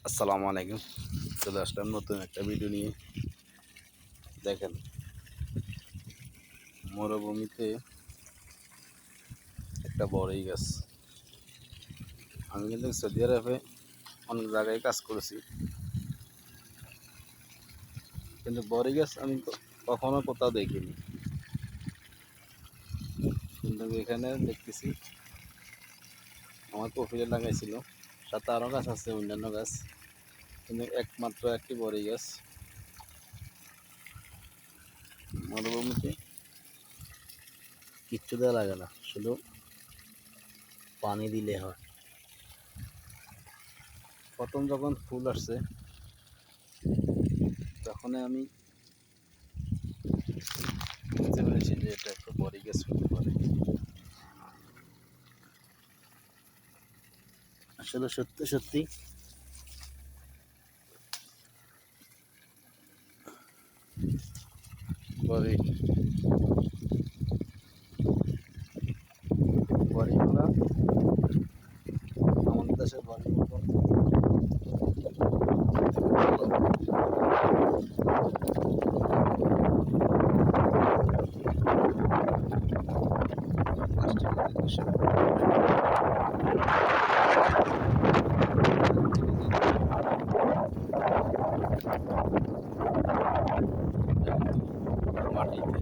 আসসালামু আলাইকুম। চলে আসলাম নতুন একটা ভিডিও নিয়ে। দেখেন, মরুভূমিতে একটা বড়ই গাছ। আমি কিন্তু সৌদি আরবে অনেক জায়গায় কাজ করেছি, কিন্তু বড়ই গাছ আমি কখনো কোথাও দেখিনি। কিন্তু এখানে দেখতেছি আমার কফিলে লাগাইছিল, সাথে আরও গাছ আছে, অন্যান্য গাছ, কিন্তু একমাত্র একটি বড়ই গাছ। মরুভূমিতে কিচ্ছু দেওয়া লাগে না, শুধু পানি দিলে হয়। প্রথম যখন ফুল আসছে তখন আমি বুঝতে পেরেছি যে এটা একটা বড়ি গাছ হতে পারে। আসলে সত্যি সত্যি বড়ি বড়িগুলা আমাদের দেশের বড়ির মতন প্লাস্টিকের জিনিসের মাটিতে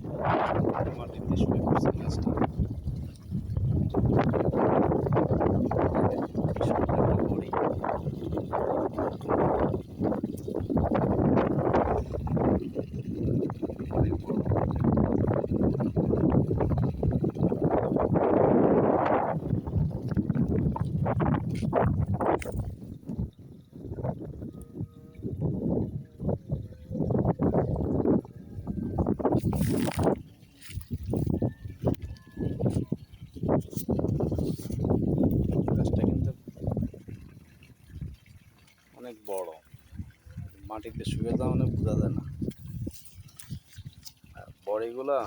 মাটিতে শুয়ে পড়ছে গাছটা। বড়ি অনেক বড়। গাছটা কিন্তু অনেক বড়, মাটিতে শুয়ে যাওয়া মানে বোঝা যায় না। আর বড়িগুলা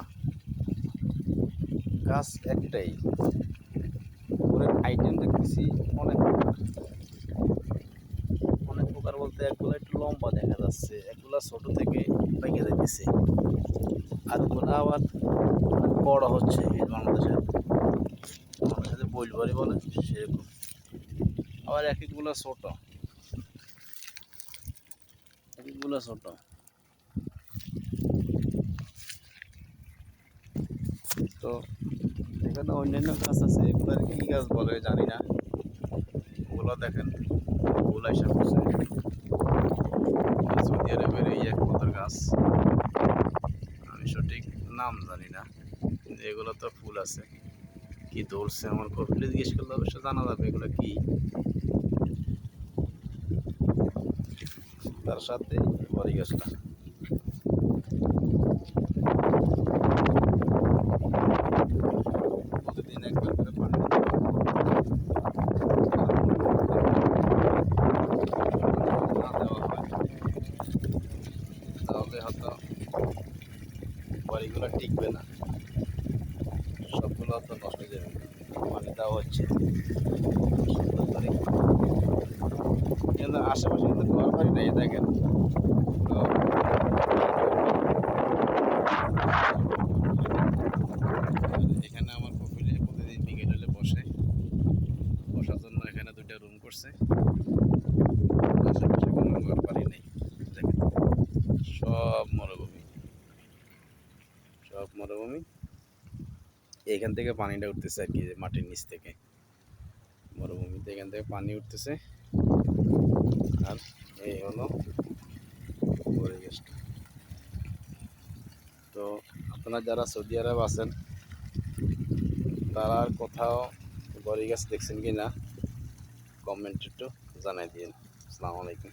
গাছ একটাই, ওর আইটেম দেখতেছি অনেক প্রকার। অনেক প্রকার বলতে একগুলো একটু লম্বা দেখা যাচ্ছে, একগুলা ছোট থেকে পেকে যাইতেছে, আর ওগুলো আবার বড় হচ্ছে। এই বাংলাদেশের বাংলাদেশে বইলবাড়ি বলে সেরকম। আবার এক একগুলো ছোট, এক একগুলো ছোট। তো এখানে অন্যান্য গাছ আছে, এগুলোর কি গাছ বলে জানি না। ওগুলো দেখেন ফুল আইসা করছে। সৌদি আরবের এই এক পদের গাছ, আমি সঠিক নাম জানি না, কিন্তু এগুলো তো ফুল আছে। কি ধরছে আমার কপিলে জিজ্ঞেস করলে অবশ্য জানা যাবে এগুলো কি। তার সাথে বড়ি গাছটা প্রতিদিন একবার করে পানি না দেওয়া হয় তাহলে হয়তো বড়িগুলো টিকবে না, সবগুলো হয়তো নষ্ট হয়ে যাবে। পানি দেওয়া হচ্ছে কিন্তু আশেপাশে কিন্তু ঘর বাড়ি নেই, দেখেন। তো এখানে আমার কপিলে প্রতিদিন বিকেল হলে বসে, বসার জন্য এখানে দুইটা রুম করছে। আশেপাশে কোনো ঘর বাড়ি নেই, দেখেন সব মরুভূমি, সব মরুভূমি। এখান থেকে পানিটা উঠতেছে আর কি, মাটির নিচ থেকে। মরুভূমিতে এখান থেকে পানি উঠতেছে, আর এই হলো পরিবেশটা। তো আপনারা যারা সৌদি আরব আছেন তারা আর কোথাও বড়ি গাছ দেখছেন কি না কমেন্ট একটু জানাই দিন। আসসালামু আলাইকুম।